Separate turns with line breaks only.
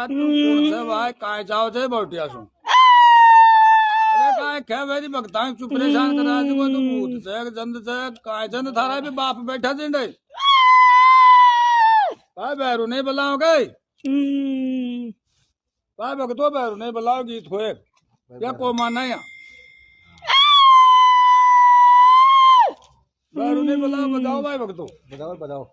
तू कोण से भाई काय जाओ छे बोटिया सु अरे काय खे वेरी भक्ता चुप परेशान करा जी को तू भूत से जंद से काय जंद थारा भी बाप बैठा जिंदे भाई बैरू नहीं बुलाओ गए भाई भक्तो बैरू नहीं बुलाओ गीत होए या को माना या बैरू नहीं बुलाओ बजाओ भाई भक्तो
बताओ बताओ